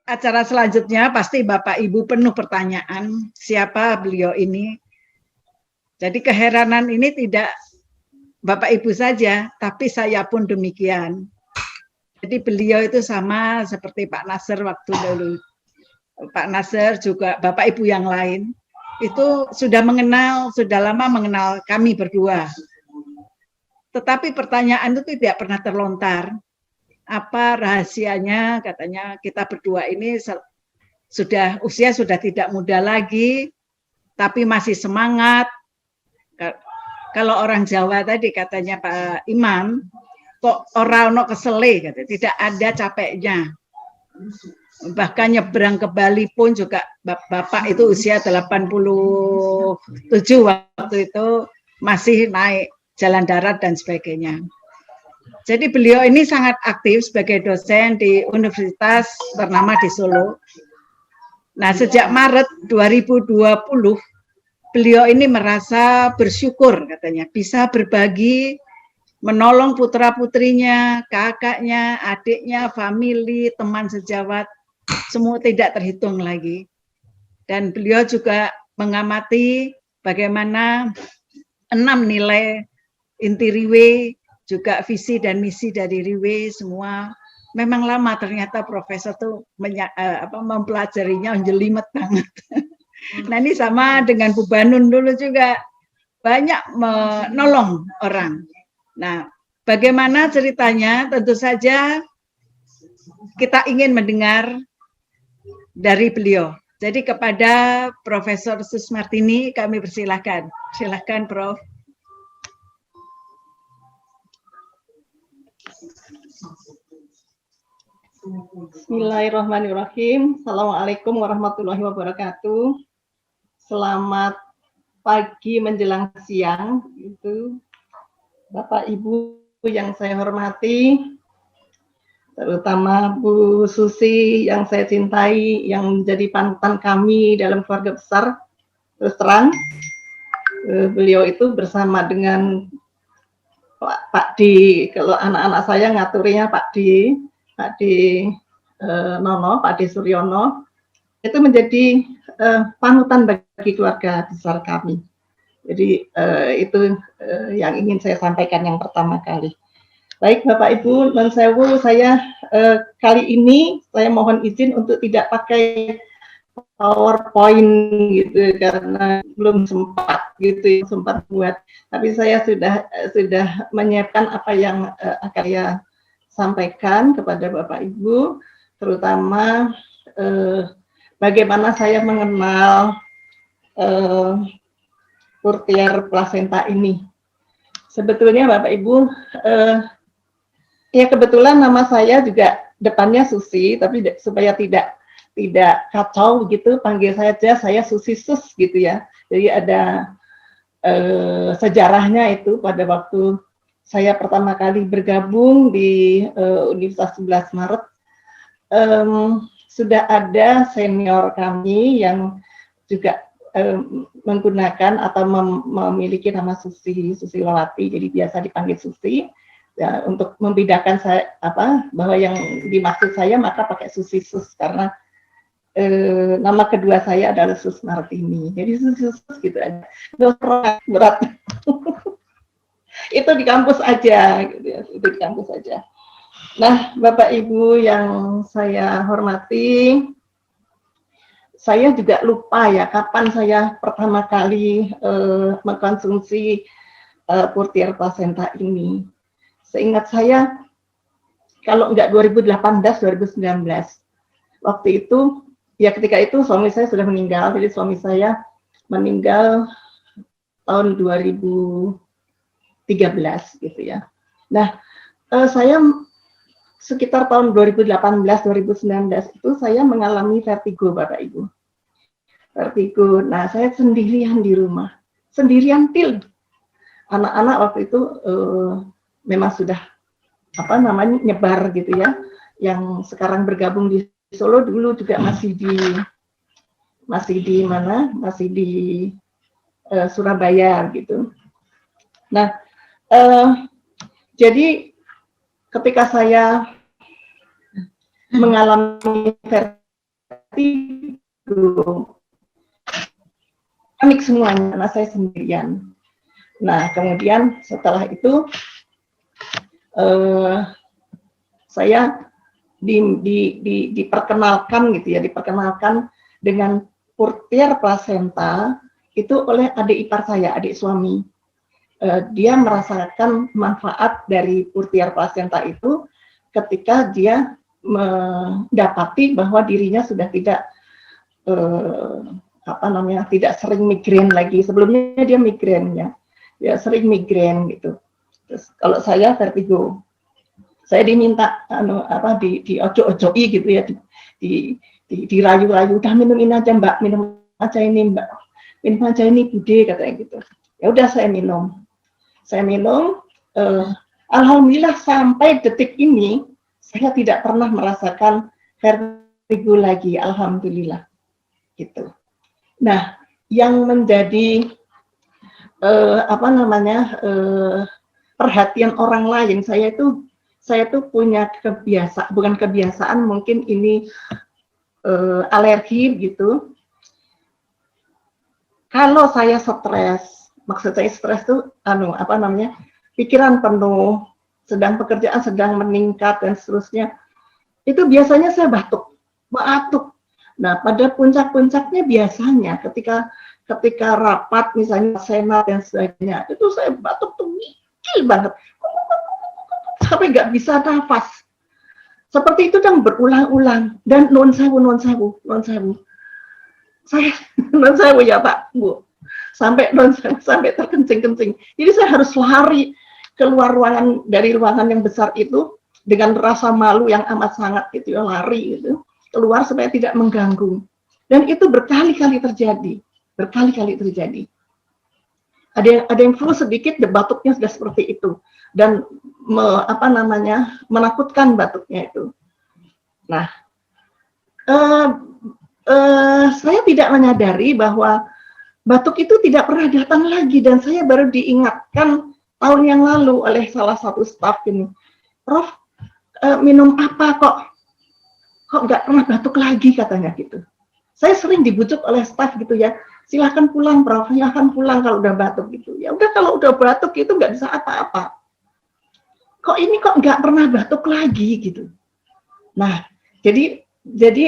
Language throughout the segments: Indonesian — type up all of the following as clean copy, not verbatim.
acara selanjutnya pasti Bapak Ibu penuh pertanyaan, siapa beliau ini. Jadi keheranan ini tidak Bapak Ibu saja, tapi saya pun demikian. Jadi beliau itu sama seperti Pak Nasr waktu dulu. Pak Nasr juga Bapak Ibu yang lain itu sudah lama mengenal kami berdua. Tetapi pertanyaan itu tidak pernah terlontar. Apa rahasianya? Katanya kita berdua ini usia sudah tidak muda lagi, tapi masih semangat. Kalau orang Jawa tadi katanya Pak Imam, kok ora ono kesele, tidak ada capeknya. Bahkan nyebrang ke Bali pun juga Bapak itu usia 87 waktu itu masih naik jalan darat dan sebagainya. Jadi beliau ini sangat aktif sebagai dosen di universitas ternama di Solo. Nah, sejak Maret 2020 beliau ini merasa bersyukur katanya bisa berbagi, menolong putra-putrinya, kakaknya, adiknya, famili, teman sejawat, semua tidak terhitung lagi. Dan beliau juga mengamati bagaimana 6 nilai inti Riwe, juga visi dan misi dari Riwe semua memang lama ternyata profesor tuh mempelajarinya jelimet banget. Nah ini sama dengan Bu Banun dulu juga banyak menolong orang. Nah bagaimana ceritanya tentu saja kita ingin mendengar dari beliau. Jadi kepada Profesor Susmartini kami persilahkan. Silakan Prof. Bismillahirrahmanirrahim. Assalamualaikum warahmatullahi wabarakatuh. Selamat pagi menjelang siang, itu Bapak Ibu yang saya hormati, terutama Bu Susi yang saya cintai, yang menjadi panutan kami dalam keluarga besar. Terus terang, beliau itu bersama dengan Pak D, kalau anak-anak saya ngaturnya Pak D Nono, Pak D Suryono, itu menjadi panutan bagi keluarga besar kami. Jadi itu yang ingin saya sampaikan yang pertama kali. Baik Bapak Ibu, non sewu, saya kali ini saya mohon izin untuk tidak pakai PowerPoint gitu karena belum sempat gitu sempat buat, tapi saya sudah menyiapkan apa yang akan saya sampaikan kepada Bapak Ibu, terutama bagaimana saya mengenal Courtier Placenta ini. Sebetulnya Bapak Ibu, ya kebetulan nama saya juga depannya Susi, tapi supaya tidak kacau begitu, panggil saya Susi Sus gitu ya. Jadi ada sejarahnya itu pada waktu saya pertama kali bergabung di Universitas 11 Maret, sudah ada senior kami yang juga menggunakan atau memiliki nama Susi Lawati, jadi biasa dipanggil Susi. Ya, untuk membedakan saya bahwa yang dimaksud saya maka pakai Susi Sus karena nama kedua saya adalah Susmartini. Jadi Susi Sus gitu aja. Berat. Itu di kampus aja gitu ya. Itu di kampus aja. Nah, Bapak Ibu yang saya hormati, saya juga lupa ya kapan saya pertama kali mengkonsumsi Courtier Placenta ini. Seingat saya, kalau enggak 2018, 2019. Waktu itu, ya ketika itu suami saya sudah meninggal, jadi suami saya meninggal tahun 2013 gitu ya. Nah, saya sekitar tahun 2018, 2019 itu saya mengalami vertigo Bapak Ibu. Vertigo, nah saya sendirian di rumah, sendirian til. Anak-anak waktu itu memang sudah nyebar gitu ya, yang sekarang bergabung di Solo dulu juga masih di Surabaya gitu. Nah, jadi ketika saya mengalami vertigo vertigo. Panik semuanya, karena saya sendirian. Nah, kemudian setelah itu saya diperkenalkan gitu ya, diperkenalkan dengan portier plasenta itu oleh adik ipar saya, adik suami. Dia merasakan manfaat dari portier plasenta itu ketika dia mendapati bahwa dirinya sudah tidak tidak sering migrain lagi. Sebelumnya dia migrain ya sering migrain gitu. Terus kalau saya vertigo, saya diminta diojo-ojoi gitu ya, dirayu-rayu, udah minum ini aja Mbak, minum aja ini Mbak, minum aja ini Bude, katanya gitu. Ya udah saya minum, alhamdulillah sampai detik ini saya tidak pernah merasakan vertigo lagi, alhamdulillah gitu. Nah, yang menjadi perhatian orang lain, saya tuh punya kebiasaan, mungkin ini alergi gitu. Kalau saya stres, maksud saya stres tuh pikiran penuh, sedang pekerjaan sedang meningkat dan seterusnya, itu biasanya saya batuk. Nah, pada puncak-puncaknya biasanya ketika rapat misalnya senat dan sebagainya, itu saya batuk tuh mikil banget sampai nggak bisa nafas. Seperti itu yang berulang-ulang, dan non sewu. Saya non sewu ya Pak, Bu. Sampai terkencing-kencing. Jadi saya harus lari keluar dari ruangan yang besar itu dengan rasa malu yang amat sangat gitu ya, lari gitu. Keluar supaya tidak mengganggu. Dan itu berkali-kali terjadi. Ada yang flu sedikit, batuknya sudah seperti itu. Dan menakutkan batuknya itu. Nah, saya tidak menyadari bahwa batuk itu tidak pernah datang lagi, dan saya baru diingatkan tahun yang lalu oleh salah satu staf ini, Prof, minum apa kok nggak pernah batuk lagi, katanya gitu. Saya sering dibujuk oleh staf gitu ya, silahkan pulang Prof, silahkan pulang kalau udah batuk gitu. Ya udah, kalau udah batuk itu nggak bisa apa-apa. Kok ini nggak pernah batuk lagi gitu. Nah, jadi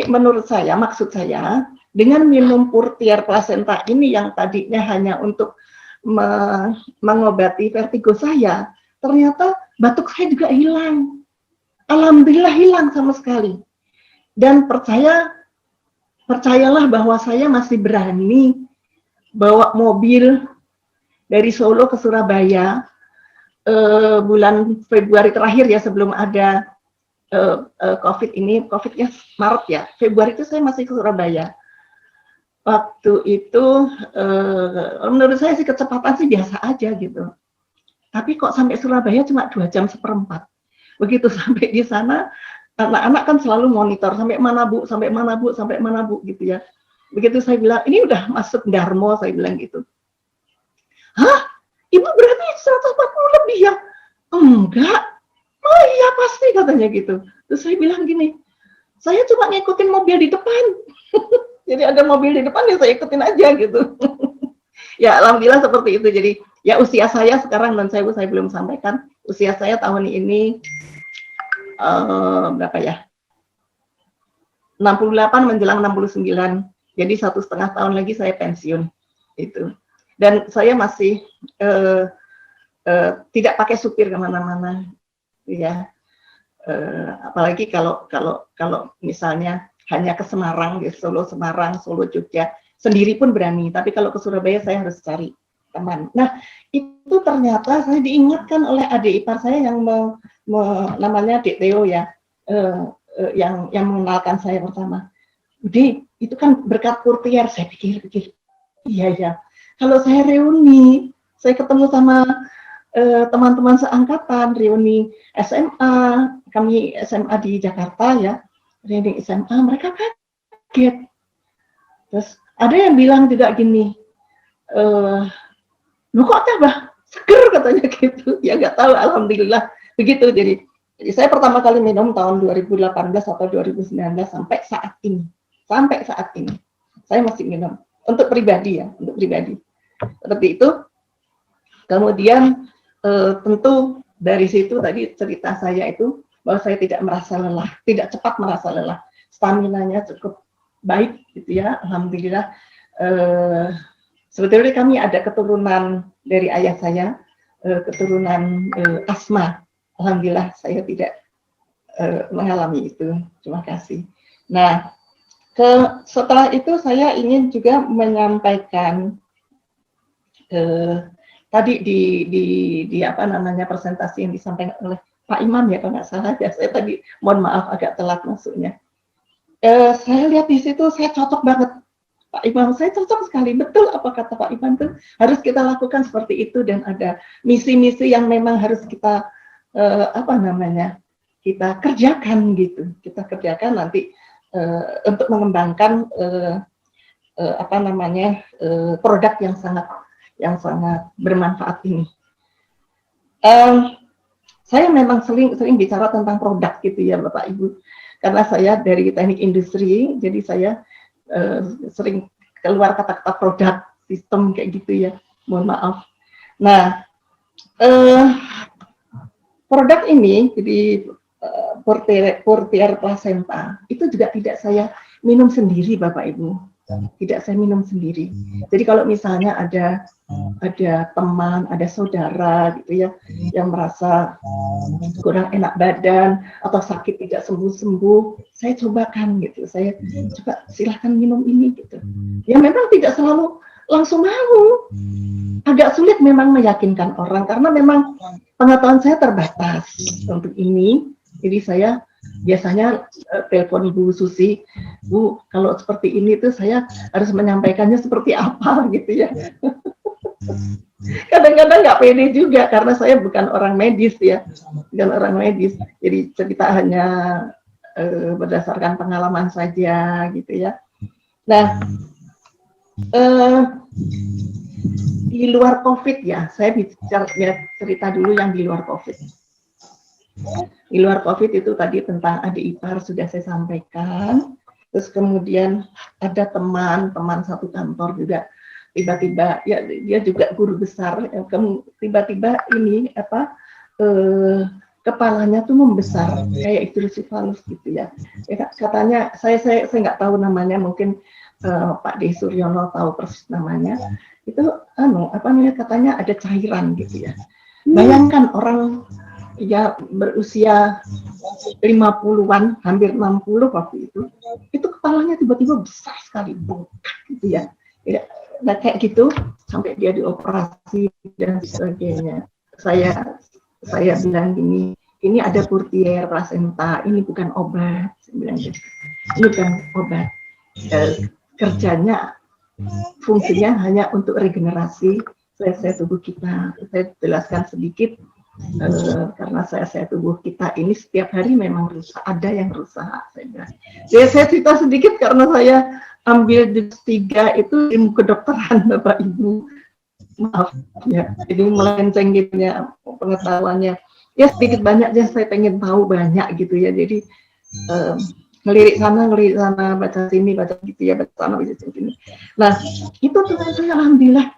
menurut saya, maksud saya, dengan minum portier plasenta ini yang tadinya hanya untuk mengobati vertigo saya, ternyata batuk saya juga hilang. Alhamdulillah hilang sama sekali. Dan percayalah bahwa saya masih berani bawa mobil dari Solo ke Surabaya bulan Februari terakhir ya, sebelum ada COVID ini. COVID-nya Maret ya, Februari itu saya masih ke Surabaya. Waktu itu menurut saya sih kecepatan sih biasa aja gitu. Tapi kok sampai Surabaya cuma 2 jam seperempat. Begitu sampai di sana, anak-anak kan selalu monitor sampai mana Bu gitu ya. Begitu saya bilang, ini udah masuk Darmo, saya bilang gitu. Hah? Ibu berarti 140 lebih ya? Enggak. Oh iya pasti, katanya gitu. Terus saya bilang gini, saya cuma ngikutin mobil di depan. Jadi ada mobil di depan ya saya ikutin aja gitu. Ya alhamdulillah seperti itu. Jadi ya usia saya sekarang, dan saya belum sampaikan, usia saya tahun ini berapa ya? 68 menjelang 69. Jadi 1,5 tahun lagi saya pensiun itu. Dan saya masih tidak pakai supir kemana-mana, ya. Apalagi kalau misalnya hanya ke Semarang, ya, Solo, Jogja, sendiri pun berani. Tapi kalau ke Surabaya saya harus cari teman. Nah, itu ternyata saya diingatkan oleh adik ipar saya yang namanya Dek Theo ya, yang mengenalkan saya pertama. Budi, itu kan berkat portier. Saya pikir, iya ya. Kalau saya reuni, saya ketemu sama teman-teman seangkatan, reuni SMA, kami SMA di Jakarta ya, reuni SMA, mereka kaget. Terus ada yang bilang juga gini, lu kok tambah seger, katanya gitu. Ya nggak tahu, alhamdulillah begitu. Jadi saya pertama kali minum tahun 2018 atau 2019 sampai saat ini. sampai saat ini saya masih minum untuk pribadi ya, untuk pribadi seperti itu. Kemudian tentu dari situ tadi cerita saya itu bahwa saya tidak merasa lelah, tidak cepat merasa lelah, stamina-nya cukup baik gitu ya, alhamdulillah. Sebetulnya kami ada keturunan dari ayah saya, keturunan asma, alhamdulillah saya tidak mengalami itu. Terima kasih. Nah, setelah itu saya ingin juga menyampaikan tadi di apa namanya presentasi yang disampaikan oleh Pak Imam ya, kalau nggak salah ya, saya tadi mohon maaf agak telat masuknya. Saya lihat di situ saya cocok banget Pak Imam, saya cocok sekali, betul apa kata Pak Imam itu harus kita lakukan seperti itu, dan ada misi-misi yang memang harus kita apa namanya kita kerjakan gitu, kita kerjakan nanti untuk mengembangkan apa namanya produk yang sangat bermanfaat ini. Saya memang sering bicara tentang produk gitu ya Bapak Ibu, karena saya dari teknik industri, jadi saya sering keluar kata-kata produk, sistem kayak gitu ya, mohon maaf. Nah, produk ini jadi Portier Placenta itu juga tidak saya minum sendiri Bapak Ibu, tidak saya minum sendiri. Jadi kalau misalnya ada teman, ada saudara gitu ya yang merasa kurang enak badan atau sakit tidak sembuh-sembuh, saya cobakan gitu, saya coba silahkan minum ini gitu. Ya memang tidak selalu langsung mau, agak sulit memang meyakinkan orang karena memang pengetahuan saya terbatas untuk ini. Jadi saya biasanya telepon Bu Susi, Bu, kalau seperti ini tuh saya harus menyampaikannya seperti apa gitu ya. Kadang-kadang nggak pede juga karena saya bukan orang medis ya, bukan orang medis. Jadi cerita hanya berdasarkan pengalaman saja gitu ya. Nah, di luar COVID ya, saya bicara cerita dulu yang di luar COVID. Di luar COVID itu tadi tentang adik ipar sudah saya sampaikan. Terus kemudian ada teman satu kantor juga tiba-tiba ya dia juga guru besar, tiba-tiba ini apa kepalanya tuh membesar kayak hidrosipalus gitu ya. Katanya saya nggak tahu namanya, mungkin Pak D. Suryono tahu persis namanya. Itu apa namanya, katanya ada cairan gitu ya. Bayangkan orang ya berusia 50-an, hampir 60 waktu itu kepalanya tiba-tiba besar sekali, bengkak gitu ya. Nah kayak gitu sampai dia dioperasi dan sebagainya. Saya bilang gini, ini ada Portier Placenta, ini bukan obat. Saya bilang gitu. Ini bukan obat. Kerjanya, fungsinya hanya untuk regenerasi sel-sel tubuh kita. Saya jelaskan sedikit. Karena saya tubuh kita ini setiap hari memang rusak, ada yang rusak. Saya cerita sedikit karena saya ambil di 3 itu ilmu kedokteran Bapak Ibu, maaf ya, jadi melenceng gitu ya pengetahuannya. Ya sedikit banyak ya, saya pengen tahu banyak gitu ya, jadi ngelirik sana, baca sini, baca gitu ya, baca sana, baca sini. Nah itu tuh saya alhamdulillah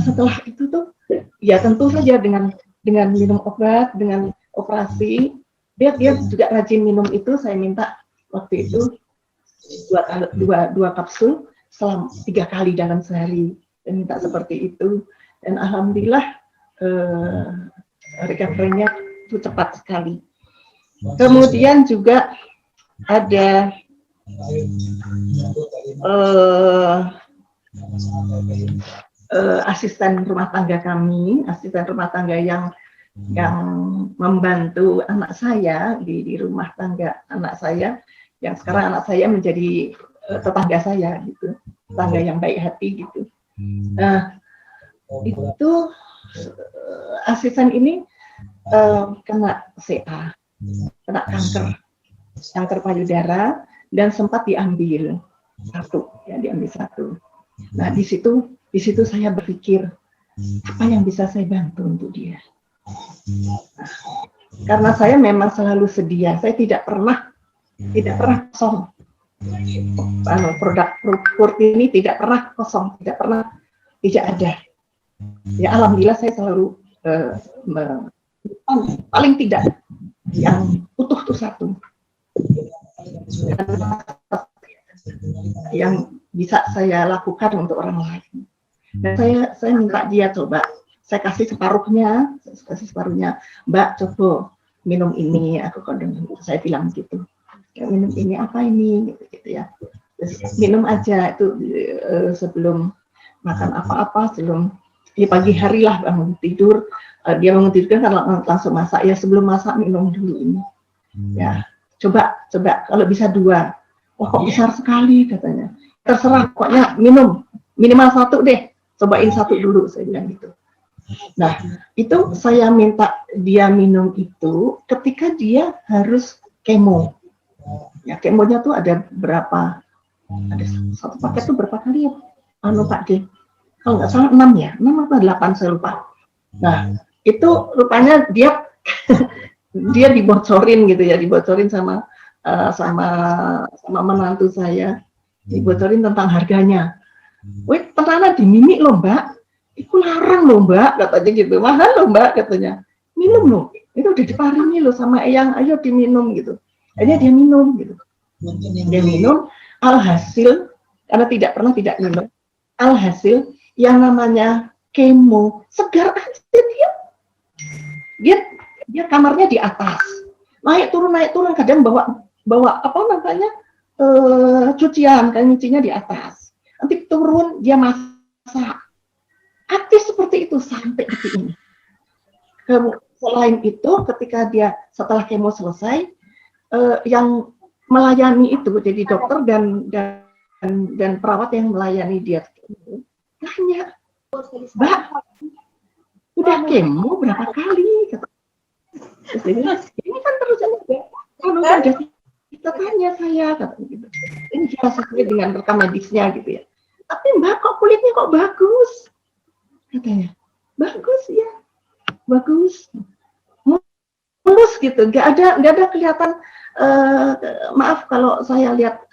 setelah itu tuh ya tentu saja dengan minum obat, dengan operasi, dia juga rajin minum itu. Saya minta waktu itu 2 kapsul selama 3 kali dalam sehari. Saya minta seperti itu, dan alhamdulillah recovery-nya itu cepat sekali. Kemudian juga ada asisten rumah tangga kami, asisten rumah tangga yang membantu anak saya di rumah tangga anak saya, yang sekarang anak saya menjadi tetangga saya gitu, tetangga yang baik hati gitu. Nah itu asisten ini kena CA, kena kanker payudara, dan sempat diambil satu. Nah di situ saya berpikir apa yang bisa saya bantu untuk dia. Karena saya memang selalu sedia, saya tidak pernah kosong. produk Purtini tidak pernah kosong, tidak pernah tidak ada. Ya alhamdulillah saya selalu paling tidak yang utuh tuh satu yang bisa saya lakukan untuk orang lain. Dan saya minta dia coba, saya kasih separuhnya, Mbak coba minum ini, aku kondom, saya bilang gitu. Ya, minum ini apa ini gitu ya. Terus minum aja itu sebelum makan apa-apa, sebelum ya pagi hari lah bangun tidur, dia bangun tidur kan langsung masak, ya sebelum masak minum dulu ini. Ya, coba kalau bisa 2. Wah kok besar sekali katanya. Terserah pokoknya minum minimal 1 deh, cobain 1 dulu, saya bilang gitu. Nah itu saya minta dia minum itu ketika dia harus kemo. Ya kemonya tuh ada berapa? Ada 1 paket tuh berapa kali ya? Pak D, kalau nggak salah 6 ya, 6 atau 8 saya lupa. Nah itu rupanya dia dia dibocorin gitu ya, dibocorin sama menantu saya, dibocorin tentang harganya. Wih, ternyata di Mimi loh Mbak, itu larang loh Mbak, katanya gitu, mahal loh Mbak katanya. Minum loh, itu udah diparingi loh sama Eyang, ayo diminum gitu. Akhirnya dia minum gitu. Dia minum, alhasil karena tidak pernah tidak minum, alhasil yang namanya kemo segar aja dia kamarnya di atas, naik turun kadang bawa apa namanya cucian, kan nyucinya di atas, nanti turun dia masak, aktif seperti itu sampai detik ini. Selain itu ketika dia setelah kemo selesai, yang melayani itu jadi dokter dan perawat yang melayani dia tanya, Mbak udah kemo berapa kali? Ini kan terus aja kalau udah kita tanya saya kata gitu. Ini kita sesuai dengan rekam medisnya gitu ya. Tapi Mbak kok kulitnya kok bagus? Katanya. Bagus ya. Bagus. Mulus gitu. Nggak ada kelihatan maaf kalau saya lihat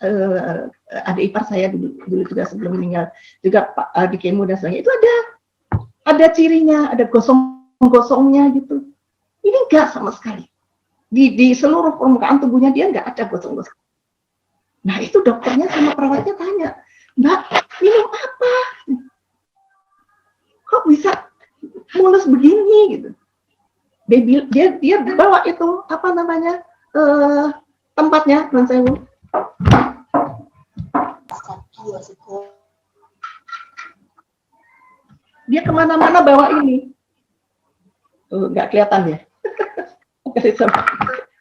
adik ipar saya dulu juga sebelum meninggal juga di kemo dan sebagainya itu ada cirinya, ada gosong-gosongnya gitu. Ini enggak sama sekali. Di seluruh permukaan tubuhnya dia enggak ada gosong-gosong. Nah itu dokternya sama perawatnya tanya, Mbak, minum apa? Kok bisa mulus begini gitu? Dia bawa itu apa namanya tempatnya, non sewu. Dia kemana-mana bawa ini. Nggak kelihatan ya.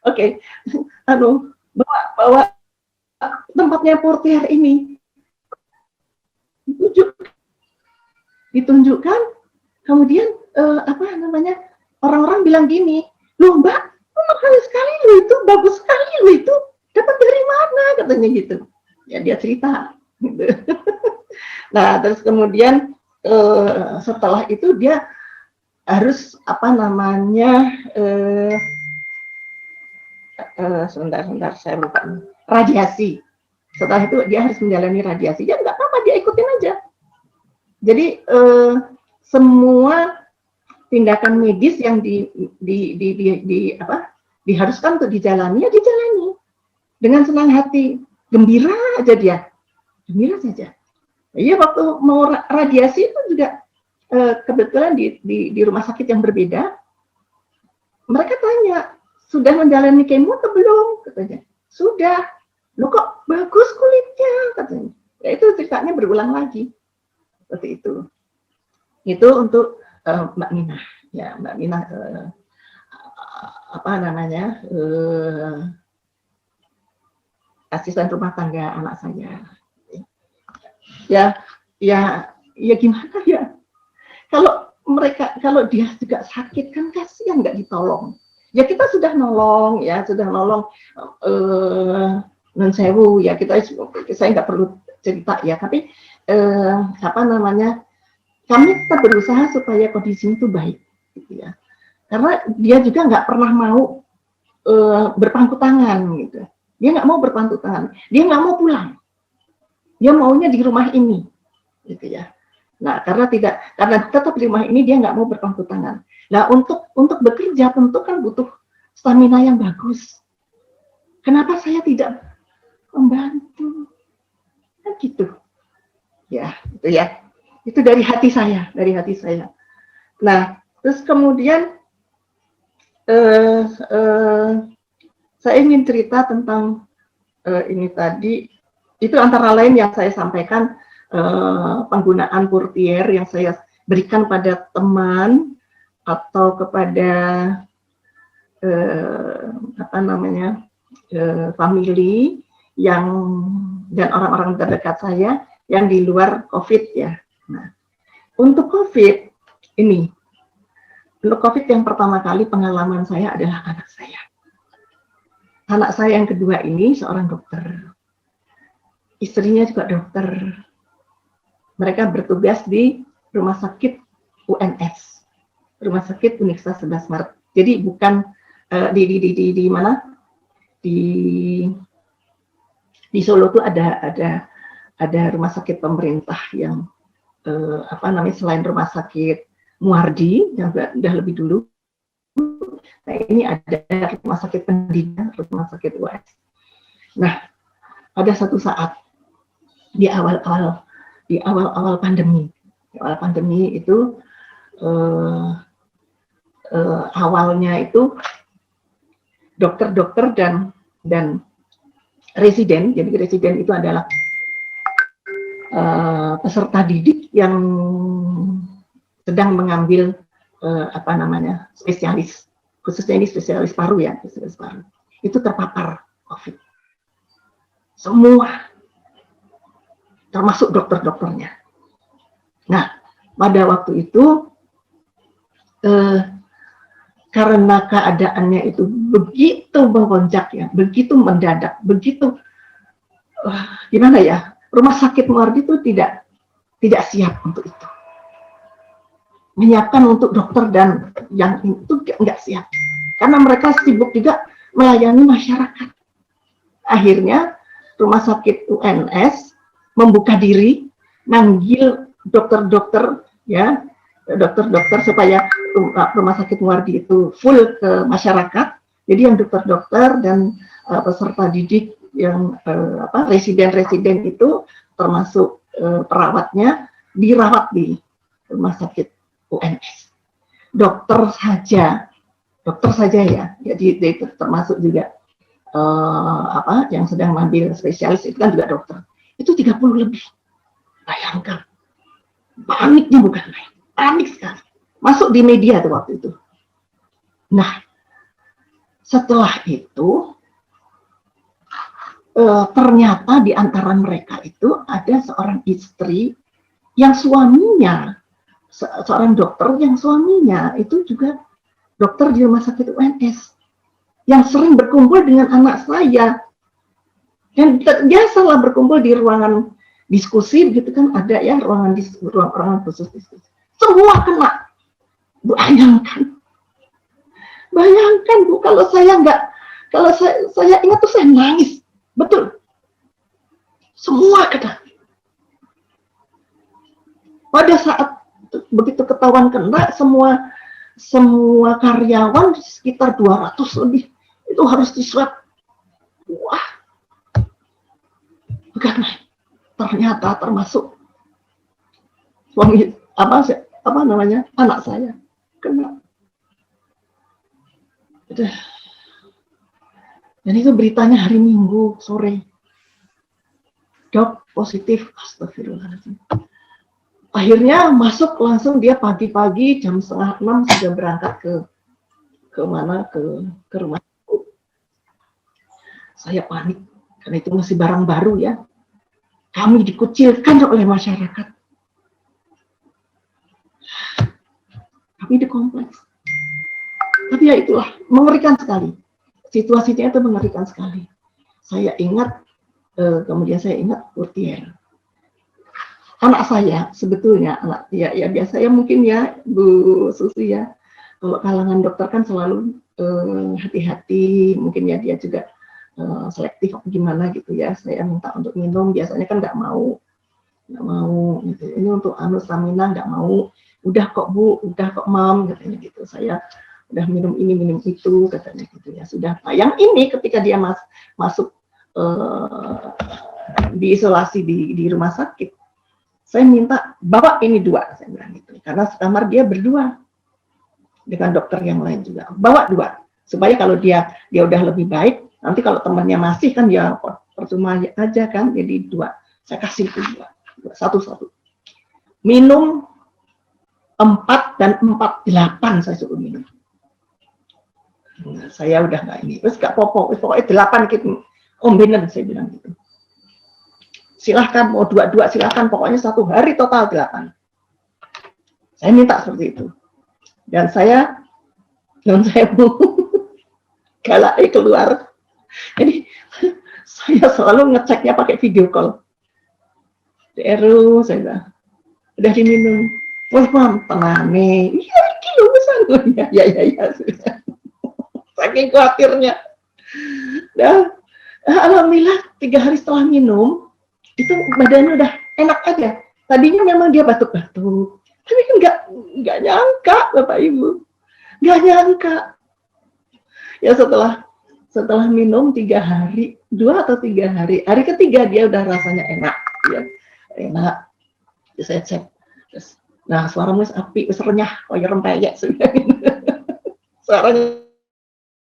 Oke. Bawa tempatnya portier ini. Ditunjukkan. Kemudian apa namanya? Orang-orang bilang gini, "Loh, Mbak, mahal sekali loh itu, bagus sekali loh itu. Dapat dari mana?" katanya gitu. Ya dia cerita gitu. Nah, terus kemudian setelah itu dia harus apa namanya sebentar saya lupa, radiasi. Setelah itu dia harus menjalani radiasi. Ya nggak apa-apa, dia ikutin aja. Jadi semua tindakan medis yang diharuskan untuk dijalani ya dijalani dengan senang hati, gembira aja dia, gembira saja. Iya waktu mau radiasi itu juga kebetulan di rumah sakit yang berbeda, mereka tanya, sudah menjalani kemo atau belum? Katanya, sudah. Loh kok bagus kulitnya? Katanya. Ya itu ceritanya berulang lagi. Seperti itu. Itu untuk Mbak Mina. Ya, Mbak Mina, apa namanya, asisten rumah tangga anak saya. Ya gimana ya? Kalau dia juga sakit kan kasihan nggak ditolong. Ya kita sudah nolong non sewu ya saya nggak perlu cerita ya, tapi apa namanya, kami tetap berusaha supaya kondisinya itu baik, gitu ya. Karena dia juga nggak pernah mau berpangku tangan gitu. Dia nggak mau berpangku tangan, dia nggak mau pulang, dia maunya di rumah ini, gitu ya. Nah, karena tetap di rumah ini dia nggak mau berpangku tangan. Nah, untuk bekerja tentu kan butuh stamina yang bagus. Kenapa saya tidak membantu? Kan gitu. Ya, itu ya. Itu dari hati saya, Nah, terus kemudian saya ingin cerita tentang ini tadi. Itu antara lain yang saya sampaikan, penggunaan portier yang saya berikan pada teman atau kepada family yang dan orang-orang terdekat saya yang di luar COVID ya. Nah, untuk COVID ini, yang pertama kali pengalaman saya adalah anak saya. Anak saya yang kedua ini seorang dokter. Istrinya juga dokter. Mereka bertugas di rumah sakit UNS, Rumah Sakit Universitas 11 Maret. Jadi bukan di mana? Di Solo tuh ada rumah sakit pemerintah yang selain rumah sakit Muardi yang udah lebih dulu. Nah, ini ada rumah sakit pendidikan, rumah sakit UNS. Nah, pada satu saat di awal-awal pandemi. Di awal pandemi itu awalnya itu dokter-dokter dan residen. Jadi residen itu adalah peserta didik yang sedang mengambil spesialis, khususnya ini spesialis paru ya, itu terpapar COVID. Semua, termasuk dokter-dokternya. Nah, pada waktu itu karena keadaannya itu begitu melonjak ya, begitu mendadak, begitu gimana ya, rumah sakit Muardi itu tidak siap untuk itu. Menyiapkan untuk dokter dan yang itu nggak siap, karena mereka sibuk juga melayani masyarakat. Akhirnya rumah sakit UNS membuka diri, manggil dokter-dokter ya, dokter-dokter supaya rumah sakit Muardi itu full ke masyarakat. Jadi yang dokter-dokter dan peserta didik yang residen-residen itu termasuk perawatnya dirawat di rumah sakit UNS. Dokter saja ya. Jadi itu termasuk juga yang sedang mengambil spesialis itu kan juga dokter. Itu 30 lebih. Bayangkan. Paniknya bukan main. Panik sekali. Masuk di media tuh waktu itu. Nah, setelah itu ternyata di antara mereka itu ada seorang istri yang suaminya, seorang dokter yang suaminya itu juga dokter di rumah sakit UNS, yang sering berkumpul dengan anak saya. Dan biasalah berkumpul di ruangan diskusi, begitu kan, ada ya ruangan khusus diskusi. Semua kena. Bayangkan Bu, kalau saya ingat tuh saya nangis. Betul. Semua kena. Pada saat begitu ketahuan kena, semua karyawan sekitar 200 lebih itu harus diswab. Wah, bukan main. Ternyata termasuk suami anak saya kena. Dan itu beritanya hari Minggu sore. Dok positif, astagfirullahaladzim. Akhirnya masuk langsung, dia pagi-pagi jam 5:30 sudah berangkat ke rumah. Saya panik karena itu masih barang baru ya. Kami dikucilkan oleh masyarakat. Kami di kompleks. Tapi ya itulah, mengerikan sekali. Situasinya itu mengerikan sekali. Saya ingat, kemudian saya ingat portier. Anak saya sebetulnya, ya biasa ya mungkin ya Bu Susi ya, kalau kalangan dokter kan selalu hati-hati, mungkin ya dia juga selektif apa gimana gitu ya. Saya minta untuk minum, biasanya kan nggak mau gitu. Ini untuk stamina nggak mau. Udah kok Bu, udah kok Mam, katanya gitu. Saya udah minum ini minum itu, katanya gitu ya. Sudah. Nah, yang ini ketika dia masuk diisolasi di rumah sakit, saya minta bawa ini 2, saya bilang gitu. Karena sekamar dia berdua dengan dokter yang lain juga. Bawa 2 supaya kalau dia udah lebih baik, nanti kalau temannya masih kan ya percuma aja kan. Jadi 2. Saya kasih itu 2. Satu-satu. Minum 4 dan 48 saya suruh minum. Nah, saya udah nggak ini. Terus nggak pokoknya 8 gitu. Kombinasi saya bilang gitu. Silahkan mau 2 silahkan, pokoknya 1 hari total 8. Saya minta seperti itu. Dan saya galak keluar. Jadi saya selalu ngeceknya pakai video call. Terus saya bilang, udah diminum. Wah Mam, tenang nih. Iya, kilo besar. Ya. Saking khawatirnya. Nah, alhamdulillah 3 hari setelah minum, itu badannya udah enak aja. Tadinya memang dia batuk-batuk, tapi kan nggak nyangka Bapak Ibu, nggak nyangka. Ya setelah minum 3 hari, 2 atau 3 hari, hari ketiga dia udah rasanya enak, ya enak. Saya cek, terus, nah suaramu api, renyah, koyo rempeyek, suaranya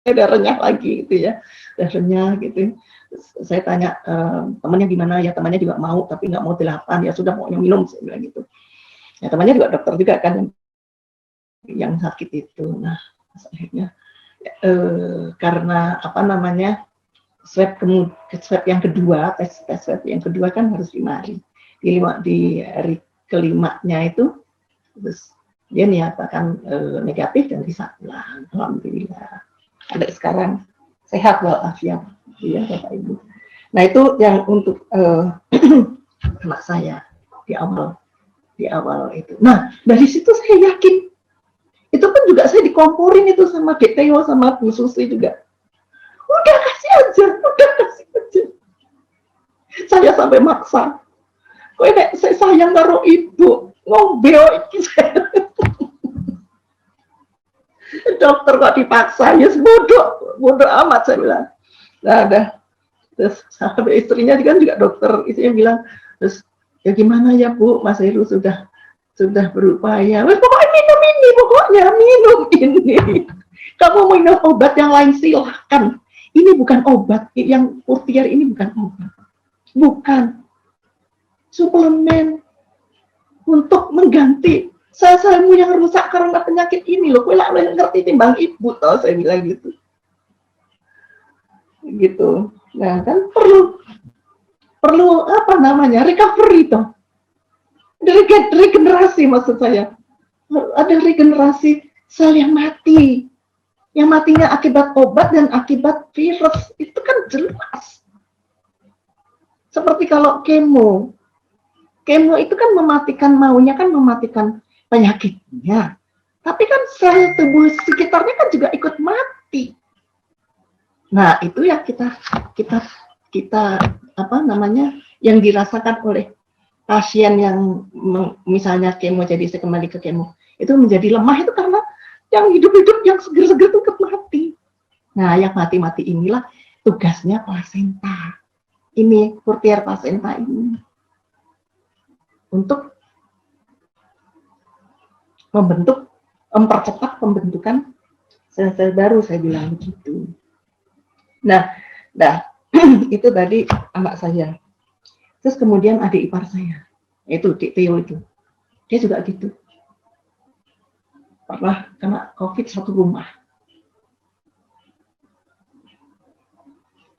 udah renyah lagi gitu ya, udah renyah gitu. Saya tanya temannya gimana, ya temannya juga mau tapi nggak mau 8, ya sudah pokoknya minum, saya bilang gitu. Ya temannya juga dokter juga kan yang sakit itu. Nah akhirnya karena apa namanya swab yang kedua, tes swab yang kedua kan harus 5 hari. Di hari kelimanya itu terus dia nyatakan negatif dan bisa pulang. Alhamdulillah. Ada sekarang sehat walafiat. Iya Bapak Ibu. Nah itu yang untuk anak saya di awal itu. Nah dari situ saya yakin itu pun juga saya dikomporin itu sama DTO sama Bu Susi juga. Udah kasih aja. Saya sampai maksa. Kok saya sayang karo ibu ngombe iki saya. Dokter kok dipaksa ya bodoh amat saya bilang. Nah, ada terus sampai istrinya kan juga dokter, istrinya bilang, terus ya gimana ya Bu, Mas Heru sudah berupaya. Pokoknya minum ini, pokoknya minum ini. Kamu minum obat yang lain silahkan. Ini bukan obat, yang Purtier ini bukan obat. Bukan suplemen untuk mengganti sel-selmu yang rusak karena penyakit ini loh. Kowe lak ngerti timbang ibu toh, saya bilang gitu. Gitu. Nah, kan perlu apa namanya? Recovery toh. Regenerasi maksud saya. Ada regenerasi sel yang mati. Yang matinya akibat obat dan akibat virus. Itu kan jelas. Seperti kalau kemo. Kemo itu kan maunya kan mematikan penyakitnya. Tapi kan sel tubuh sekitarnya kan juga ikut mati. Nah, itu ya kita apa namanya yang dirasakan oleh pasien yang misalnya kemo, jadi saya kembali ke kemo, itu menjadi lemah itu karena yang hidup-hidup yang seger-seger itu ikut mati. Nah, yang mati-mati inilah tugasnya plasenta. Ini Purtier plasenta ini untuk mempercepat pembentukan sel-sel baru, saya bilang begitu. Nah, itu tadi anak saya. Terus kemudian adik ipar saya, itu Theo itu, dia juga gitu. Pernah kena COVID satu rumah.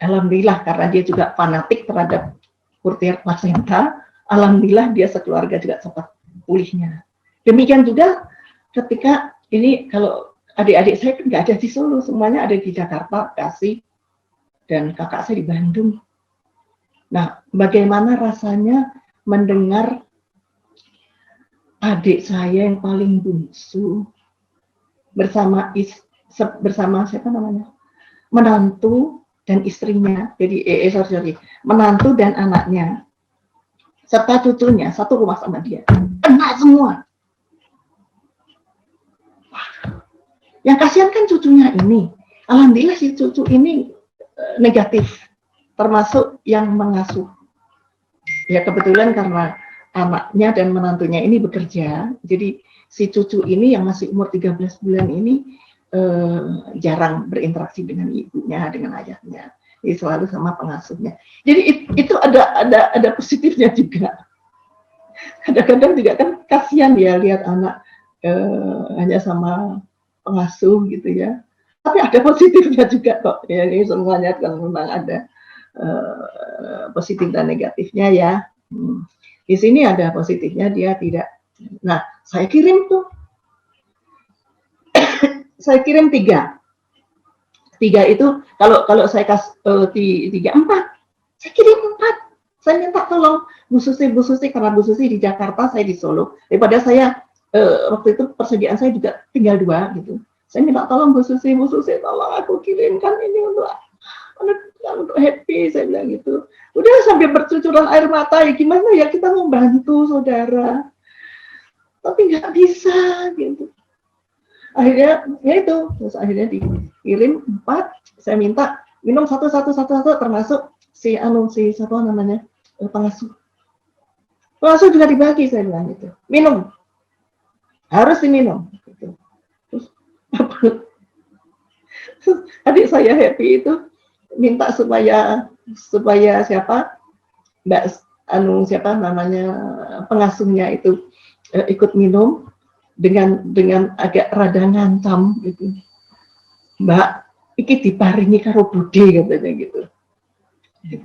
Alhamdulillah karena dia juga fanatik terhadap Purtier plasenta, alhamdulillah dia sekeluarga juga sempat pulihnya. Demikian juga ketika ini kalau adik-adik saya nggak ada di Solo, semuanya ada di Jakarta, Bekasi, dan kakak saya di Bandung. Nah, bagaimana rasanya mendengar adik saya yang paling bungsu bersama siapa namanya, menantu dan istrinya, jadi menantu dan anaknya, serta cucunya, satu rumah sama dia, kena semua. Yang kasihan kan cucunya ini. Alhamdulillah si cucu ini negatif, termasuk yang mengasuh. Ya kebetulan karena anaknya dan menantunya ini bekerja, jadi si cucu ini yang masih umur 13 bulan ini jarang berinteraksi dengan ibunya, dengan ayahnya. Jadi selalu sama pengasuhnya. Jadi itu ada positifnya juga. Kadang-kadang juga kan kasihan ya lihat anak hanya sama pengasuh gitu ya. Tapi ada positifnya juga kok. Ya, ini semuanya kan memang ada positif dan negatifnya ya. Di sini ada positifnya, dia tidak. Nah, saya kirim tuh. Saya kirim 3. 3 itu kalau saya kasih 4, saya kirim 4. Saya minta tolong Bu Susi karena Bu Susi di Jakarta, saya di Solo. Daripada saya waktu itu persediaan saya juga tinggal 2 gitu. Saya minta tolong Bu Susi tolong aku kirimkan ini untuk happy, saya bilang gitu. Udah sampai bercucuran air mata, ya gimana ya kita mau bantu saudara, tapi nggak bisa gitu. Akhirnya ya itu, terus akhirnya dikirim 4. Saya minta minum satu termasuk si siapa namanya pengasuh juga dibagi, saya bilang gitu, minum harus diminum gitu. Terus adik saya happy itu minta supaya siapa siapa namanya pengasuhnya itu ikut minum dengan agak rada ngancam gitu. Mbak, iki diparingi karo Bude katanya gitu.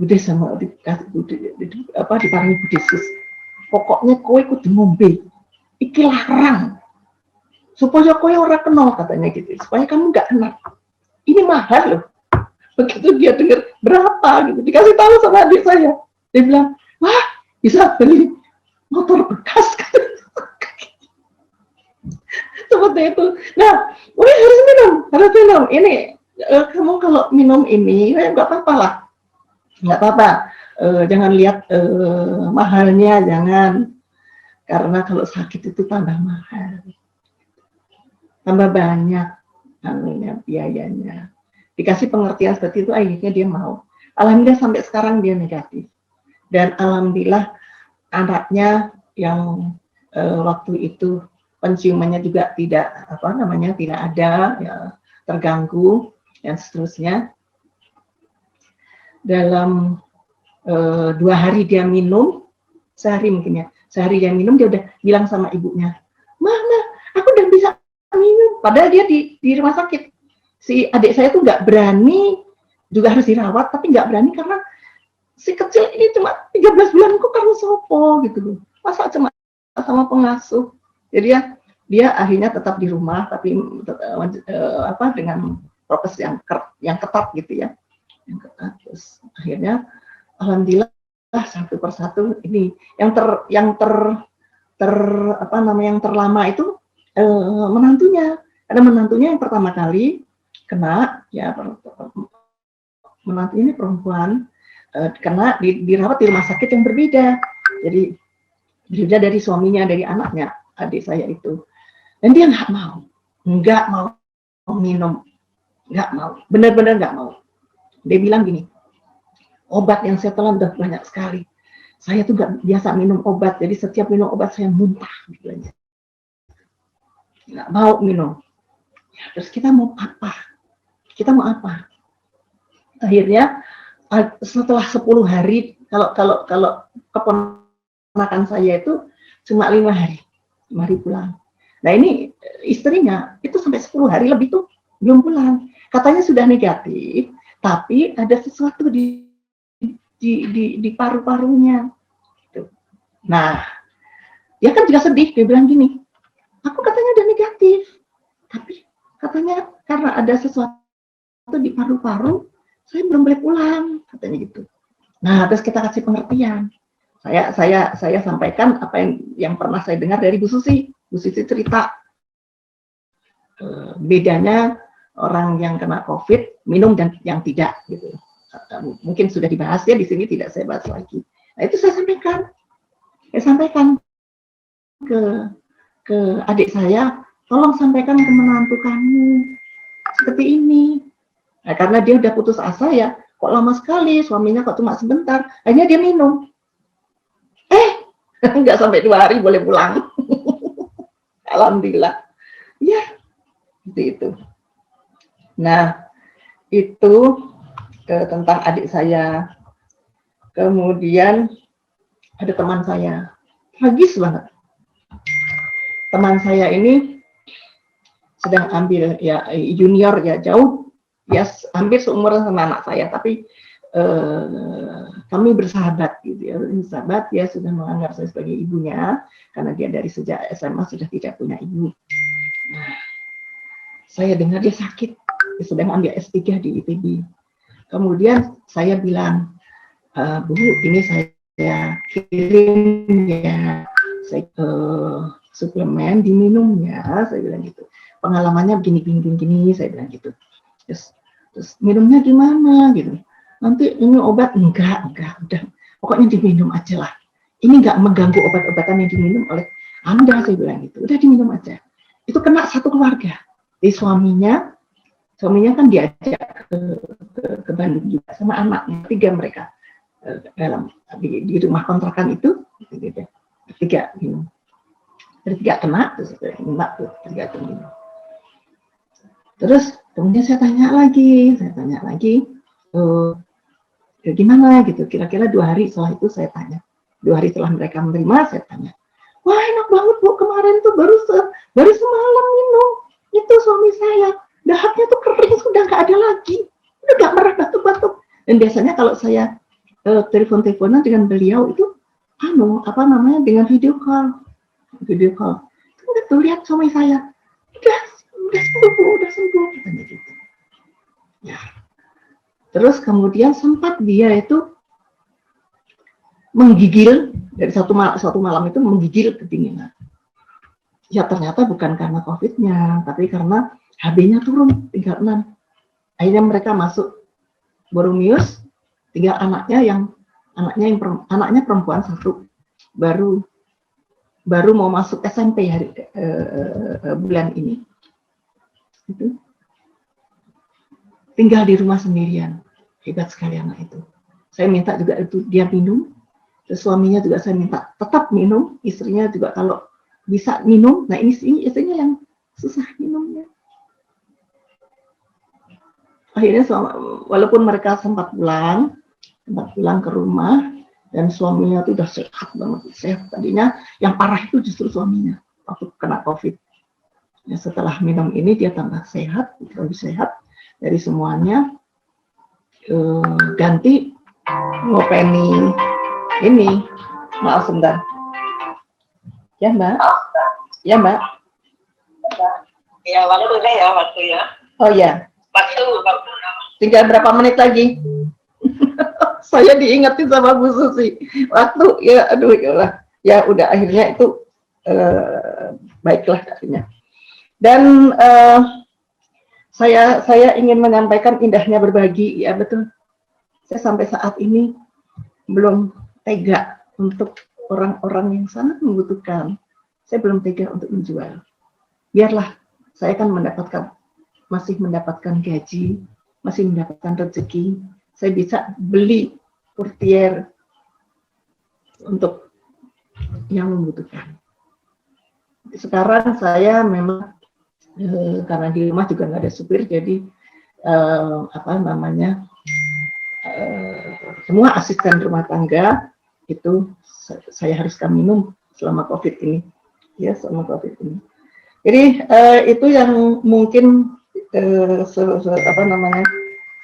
Bude sama diparingi Bude sus. Pokoknya kowe kudu ngombe. Iki larang. Supaya kowe ora kenal katanya gitu. Supaya kamu nggak kenal. Ini mahal loh. Begitu dia dengar berapa gitu, dikasih tahu sama adik saya. Dia bilang, wah bisa beli motor bekas. Seperti itu. Nah, harus minum. Ini kamu kalau minum ini, nggak apa-apa lah. Nggak apa-apa. Jangan lihat mahalnya, jangan. Karena kalau sakit itu tambah mahal. Tambah banyak biayanya. Dikasih pengertian seperti itu, akhirnya dia mau. Alhamdulillah sampai sekarang dia negatif. Dan alhamdulillah anaknya yang waktu itu penciumannya juga tidak tidak ada, ya, terganggu dan seterusnya. Dalam 2 hari dia minum, sehari dia minum, dia udah bilang sama ibunya, "Mama, aku udah bisa minum." Padahal dia di rumah sakit. Si adik saya tuh nggak berani, juga harus dirawat, tapi nggak berani karena si kecil ini cuma 13 bulan kok karena sopo gitu loh. Masa cuma sama pengasuh. Jadi dia akhirnya tetap di rumah, tapi dengan prokes yang ketat gitu ya. Yang ketat. Terus akhirnya alhamdulillah satu persatu ini yang terlama itu menantunya. Ada menantunya yang pertama kali kena, ya menantu ini perempuan, kena dirawat di rumah sakit yang berbeda. Jadi berbeda dari suaminya, dari anaknya, adik saya itu. Dan dia nggak mau minum, nggak mau, benar-benar nggak mau. Dia bilang gini, obat yang saya telan udah banyak sekali. Saya tuh nggak biasa minum obat, jadi setiap minum obat saya muntah. Nggak mau minum. Ya, terus kita mau apa? Akhirnya setelah 10 hari, kalau keponakan saya itu cuma 5 hari pulang. Nah ini istrinya itu sampai 10 hari lebih tuh belum pulang. Katanya sudah negatif, tapi ada sesuatu di paru-parunya. Nah, dia kan juga sedih, dia bilang gini, aku katanya udah negatif, tapi katanya karena ada sesuatu di paru-paru, saya belum boleh pulang, katanya gitu. Nah, terus kita kasih pengertian. Saya sampaikan apa yang pernah saya dengar dari Bu Susi. Bu Susi cerita bedanya orang yang kena COVID minum dan yang tidak gitu. mungkin sudah dibahas ya di sini, tidak saya bahas lagi. Nah itu saya sampaikan ke adik saya, tolong sampaikan ke menantu kamu seperti ini. Nah, karena dia udah putus asa ya, kok lama sekali, suaminya kok cuma sebentar, akhirnya dia minum. Nggak sampai 2 hari boleh pulang. Alhamdulillah. Ya, seperti itu. Nah, itu tentang adik saya. Kemudian ada teman saya, tragis banget. Teman saya ini sedang ambil ya junior ya, jauh ya, hampir seumuran sama anak saya, tapi kami bersahabat gitu ya, bersahabat. Dia sudah menganggap saya sebagai ibunya karena dia dari sejak SMA sudah tidak punya ibu. Nah, saya dengar dia sakit, dia sedang ambil S3 di ITB. Kemudian saya bilang, Bu, ini saya kirim ya, saya suplemen diminum ya, saya bilang gitu. Pengalamannya begini, saya bilang gitu. Terus minumnya gimana gitu? Nanti ini obat enggak, udah pokoknya diminum aja lah. Ini enggak mengganggu obat-obatan yang diminum oleh Anda, saya bilang gitu. Udah diminum aja. Itu kena satu keluarga. Jadi suaminya kan diajak ke Bandung juga sama anaknya, 3 mereka dalam di rumah kontrakan itu, gitu. 3 minum. 3 kena, terus enggak tuh 3 tuh minum. Terus kemudian saya tanya lagi, gimana gitu, kira-kira 2 hari setelah itu saya tanya, 2 hari setelah mereka menerima saya tanya, wah enak banget Bu, kemarin tuh baru semalam minum, itu suami saya, dahaknya tuh kering, sudah nggak ada lagi, udah nggak merah batuk-batuk. Dan biasanya kalau saya telepon-teleponan dengan beliau itu, dengan video call, tuh lihat suami saya, udah sembuh, katanya gitu. Ya. Terus kemudian sempat dia itu menggigil, dari satu malam itu menggigil kedinginan. Ya ternyata bukan karena COVID-nya, tapi karena HB-nya turun, tinggal 6. Akhirnya mereka masuk Boromius, tinggal anaknya perempuan 1, baru mau masuk SMP bulan ini. Itu tinggal di rumah sendirian. Hebat sekali anak itu. Saya minta juga itu dia minum, terus suaminya juga saya minta tetap minum, istrinya juga kalau bisa minum. Nah ini istrinya yang susah minumnya. Akhirnya walaupun mereka sempat pulang ke rumah, dan suaminya itu udah sehat banget, sehat. Tadinya yang parah itu justru suaminya waktu kena COVID. Ya, setelah minum ini dia tambah sehat, lebih sehat dari semuanya. Ganti ngopeni ini, maaf sebentar ya Mbak, ya waktu ya oh ya waktu tinggal berapa menit lagi. Saya diingetin sama Bu Susi waktu, ya aduh ya udah akhirnya itu baiklah akhirnya. Dan saya ingin menyampaikan indahnya berbagi, ya betul. Saya sampai saat ini belum tega untuk orang-orang yang sangat membutuhkan. Saya belum tega untuk menjual. Biarlah, saya kan masih mendapatkan gaji, masih mendapatkan rezeki. Saya bisa beli portier untuk yang membutuhkan. Sekarang saya memang karena di rumah juga nggak ada supir, jadi semua asisten rumah tangga itu saya haruskan minum selama COVID ini, ya selama COVID ini. Jadi itu yang mungkin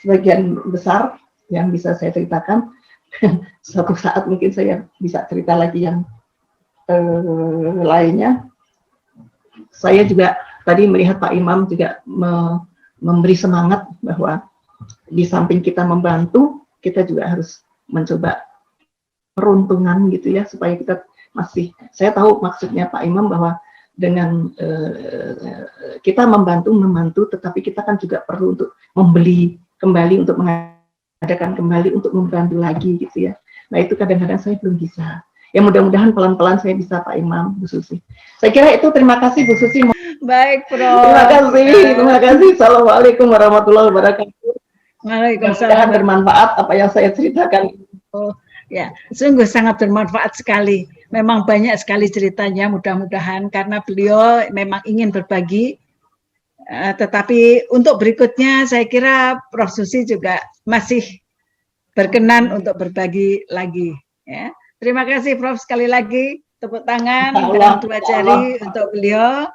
sebagian besar yang bisa saya ceritakan. Suatu saat mungkin saya bisa cerita lagi yang lainnya. Saya juga tadi melihat Pak Imam juga memberi semangat bahwa di samping kita membantu, kita juga harus mencoba peruntungan gitu ya, supaya kita masih, saya tahu maksudnya Pak Imam bahwa dengan kita membantu, tetapi kita kan juga perlu untuk membeli kembali untuk adakan kembali untuk membantu lagi gitu ya. Nah itu kadang-kadang saya belum bisa. Ya mudah-mudahan pelan-pelan saya bisa Pak Imam, Bu Susi. Saya kira itu, terima kasih Bu Susi. Baik, Prof. Terima kasih. Assalamualaikum warahmatullahi wabarakatuh. Waalaikumsalam. Mudah-mudahan bermanfaat apa yang saya ceritakan. Oh, ya, sungguh sangat bermanfaat sekali. Memang banyak sekali ceritanya, mudah-mudahan karena beliau memang ingin berbagi. Tetapi untuk berikutnya saya kira Prof. Susi juga masih berkenan untuk berbagi lagi. Ya. Terima kasih Prof. sekali lagi, tepuk tangan dan dua jari untuk beliau.